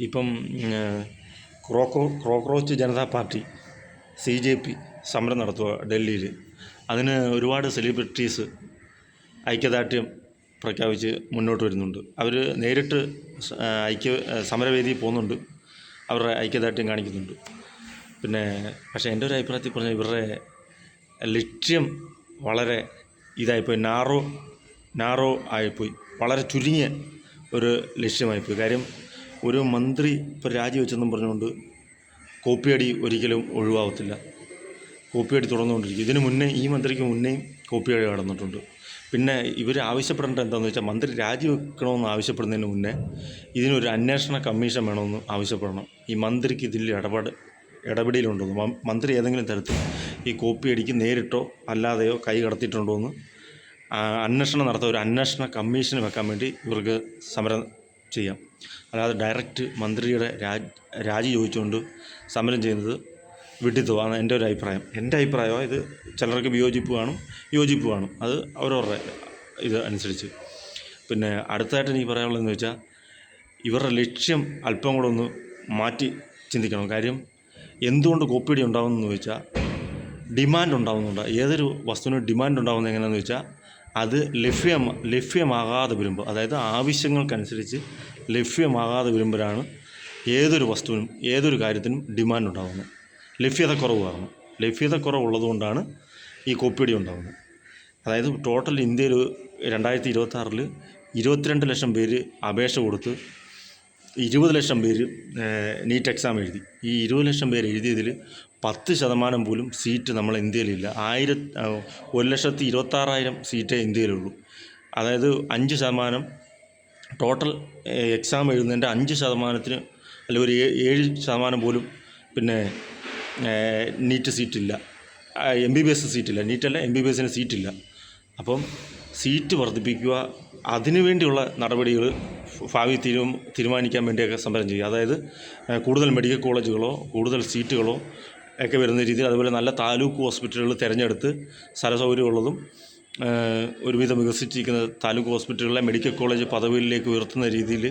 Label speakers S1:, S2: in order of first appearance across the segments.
S1: ഇപ്പം cockroach Janata party CJP സമരം നടത്തുക ഡൽഹിയിൽ. അതിന് ഒരുപാട് സെലിബ്രിറ്റീസ് ഐക്യദാർഢ്യം പ്രഖ്യാപിച്ച് മുന്നോട്ട് വരുന്നുണ്ട്. അവർ നേരിട്ട് സമരവേദിയിൽ പോകുന്നുണ്ട്, അവരുടെ ഐക്യദാർഢ്യം കാണിക്കുന്നുണ്ട്. പക്ഷേ എൻ്റെ ഒരു അഭിപ്രായത്തിൽ പറഞ്ഞാൽ ഇവരുടെ ലക്ഷ്യം വളരെ ഇതായിപ്പോയി, നാറോ ആയിപ്പോയി, വളരെ ചുരുങ്ങിയ ഒരു ലക്ഷ്യമായിപ്പോയി. കാര്യം ഒരു മന്ത്രി ഇപ്പോൾ രാജിവെച്ചെന്നും പറഞ്ഞുകൊണ്ട് കോപ്പിയടി ഒരിക്കലും ഒഴിവാകത്തില്ല. കോപ്പിയടി തുടർന്നുകൊണ്ടിരിക്കും. ഇതിന് മുന്നേ ഈ മന്ത്രിക്ക് മുന്നേയും കോപ്പിയടി നടന്നിട്ടുണ്ട്. പിന്നെ ഇവർ ആവശ്യപ്പെടേണ്ടത് എന്താണെന്ന് വെച്ചാൽ, മന്ത്രി രാജിവെക്കണമെന്ന് ആവശ്യപ്പെടുന്നതിന് മുന്നേ ഇതിനൊരു അന്വേഷണ കമ്മീഷൻ വേണമെന്ന് ആവശ്യപ്പെടണം. ഈ മന്ത്രിക്ക് ഇതിൽ ഇടപെടലുണ്ടോയെന്ന്, മന്ത്രി ഏതെങ്കിലും തരത്തിൽ ഈ കോപ്പിയടിക്ക് നേരിട്ടോ അല്ലാതെയോ കൈ കടത്തിയിട്ടുണ്ടോ എന്ന് അന്വേഷണം നടത്താൻ ഒരു അന്വേഷണ കമ്മീഷൻ വെക്കാൻ വേണ്ടി ഇവർക്ക് സമരം ചെയ്യാം. അല്ലാതെ ഡയറക്റ്റ് മന്ത്രിയുടെ രാജി ചോദിച്ചുകൊണ്ട് സമരം ചെയ്യുന്നത് വിഡിത്തമാണ് എൻ്റെ ഒരു അഭിപ്രായം. എൻ്റെ അഭിപ്രായമാണ് ഇത്. ചിലർക്ക് വിയോജിപ്പ് കാണും, അത് അവരവരുടെ ഇത് അനുസരിച്ച്. അടുത്തതായിട്ട് എനിക്ക് പറയാനുള്ളതെന്ന് വെച്ചാൽ, ഇവരുടെ ലക്ഷ്യം അല്പം കൂടെ ഒന്ന് മാറ്റി ചിന്തിക്കണം. കാര്യം എന്തുകൊണ്ട് കോപ്പിയടി ഉണ്ടാകുന്നതെന്ന് വെച്ചാൽ, ഡിമാൻഡ് ഉണ്ടാകുന്നുണ്ട്. ഏതൊരു വസ്തുവിനും ഡിമാൻഡ് ഉണ്ടാകുന്നത് എങ്ങനെയാണെന്ന് വെച്ചാൽ, അത് ലഭ്യമാകാതെ വരുമ്പോൾ, അതായത് ആവശ്യങ്ങൾക്കനുസരിച്ച് ലഭ്യമാകാതെ വരുമ്പോഴാണ് ഏതൊരു വസ്തുവിനും ഏതൊരു കാര്യത്തിനും ഡിമാൻഡ് ഉണ്ടാകുന്നത്. ലഭ്യത കുറവുള്ളതുകൊണ്ടാണ് ഈ കോപ്പിയടി ഉണ്ടാകുന്നത്. അതായത് ടോട്ടൽ ഇന്ത്യയിൽ 2026 22 ലക്ഷം പേര് അപേക്ഷ കൊടുത്ത് 20 ലക്ഷം പേര് നീറ്റ് എക്സാം എഴുതി. ഈ 20 ലക്ഷം പേര് എഴുതിയതിൽ 10% പോലും സീറ്റ് നമ്മളെ ഇന്ത്യയിലില്ല. 1,26,000 സീറ്റേ ഇന്ത്യയിലുള്ളൂ. അതായത് 5% ടോട്ടൽ എക്സാം എഴുതുന്നതിൻ്റെ 5% അല്ലെങ്കിൽ ഒരു 7% പോലും നീറ്റ് സീറ്റില്ല, MBBS സീറ്റില്ല. നീറ്റല്ല, MBBS സീറ്റില്ല. അപ്പം സീറ്റ് വർദ്ധിപ്പിക്കുക, അതിനുവേണ്ടിയുള്ള നടപടികൾ ഭാവി തീരുമാനിക്കാൻ വേണ്ടിയൊക്കെ സമരം ചെയ്യുക. അതായത് കൂടുതൽ മെഡിക്കൽ കോളേജുകളോ കൂടുതൽ സീറ്റുകളോ ഒക്കെ വരുന്ന രീതിയിൽ, അതുപോലെ നല്ല താലൂക്ക് ഹോസ്പിറ്റലുകൾ തിരഞ്ഞെടുത്ത് സ്ഥലസൗകര്യമുള്ളതും ഒരുവിധം വികസിച്ചിരിക്കുന്ന താലൂക്ക് ഹോസ്പിറ്റലുകളെ മെഡിക്കൽ കോളേജ് പദവിയിലേക്ക് ഉയർത്തുന്ന രീതിയിൽ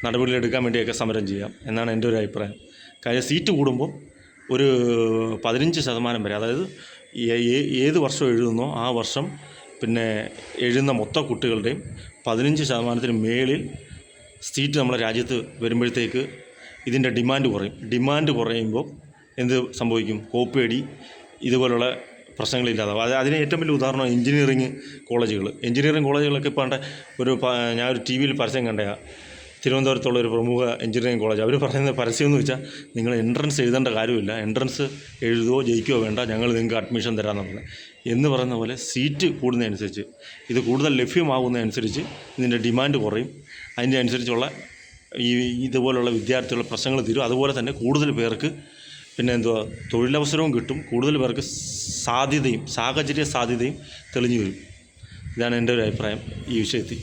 S1: നടപടികളെടുക്കാൻ വേണ്ടിയൊക്കെ സമരം ചെയ്യാം എന്നാണ് എൻ്റെ ഒരു അഭിപ്രായം. കാര്യം സീറ്റ് കൂടുമ്പോൾ ഒരു 15% വരെ, അതായത് ഏത് വർഷം എഴുതുന്നോ ആ വർഷം എഴുതുന്ന മൊത്തം കുട്ടികളുടെയും 15% മേളിൽ സീറ്റ് നമ്മളെ രാജ്യത്ത് വരുമ്പോഴത്തേക്ക് ഇതിൻ്റെ ഡിമാൻഡ് കുറയുമ്പോൾ എന്ത് സംഭവിക്കും? കോപ്പിയടി ഇതുപോലുള്ള പ്രശ്നങ്ങളില്ലാതാവും. അതിന് ഏറ്റവും വലിയ ഉദാഹരണം എഞ്ചിനീയറിങ് കോളേജുകളൊക്കെ ഇപ്പോൾ ഞാനൊരു TV പരസ്യം കണ്ടതാണ്. തിരുവനന്തപുരത്തുള്ള ഒരു പ്രമുഖ എഞ്ചിനീയറിങ് കോളേജ്. അവർ പറയുന്ന പരസ്യം എന്ന് വെച്ചാൽ, നിങ്ങൾ എൻട്രൻസ് എഴുതേണ്ട കാര്യമില്ല, എൻട്രൻസ് എഴുതുകയോ ജയിക്കുകയോ വേണ്ട, ഞങ്ങൾ നിങ്ങൾക്ക് അഡ്മിഷൻ തരാമെന്നുള്ളത് എന്ന് പറയുന്ന പോലെ, സീറ്റ് കൂടുന്നതനുസരിച്ച്, ഇത് കൂടുതൽ ലഭ്യമാകുന്നതനുസരിച്ച് ഇതിൻ്റെ ഡിമാൻഡ് കുറയും. അതിൻ്റെ അനുസരിച്ചുള്ള ഇതുപോലുള്ള വിദ്യാർത്ഥികളുടെ പ്രശ്നങ്ങൾ തീരും. അതുപോലെ തന്നെ കൂടുതൽ പേർക്ക് തൊഴിലവസരവും കിട്ടും. കൂടുതൽ പേർക്ക് സാധ്യതയും തെളിഞ്ഞു വരും. ഇതാണ് എൻ്റെ ഒരു അഭിപ്രായം ഈ വിഷയത്തിൽ.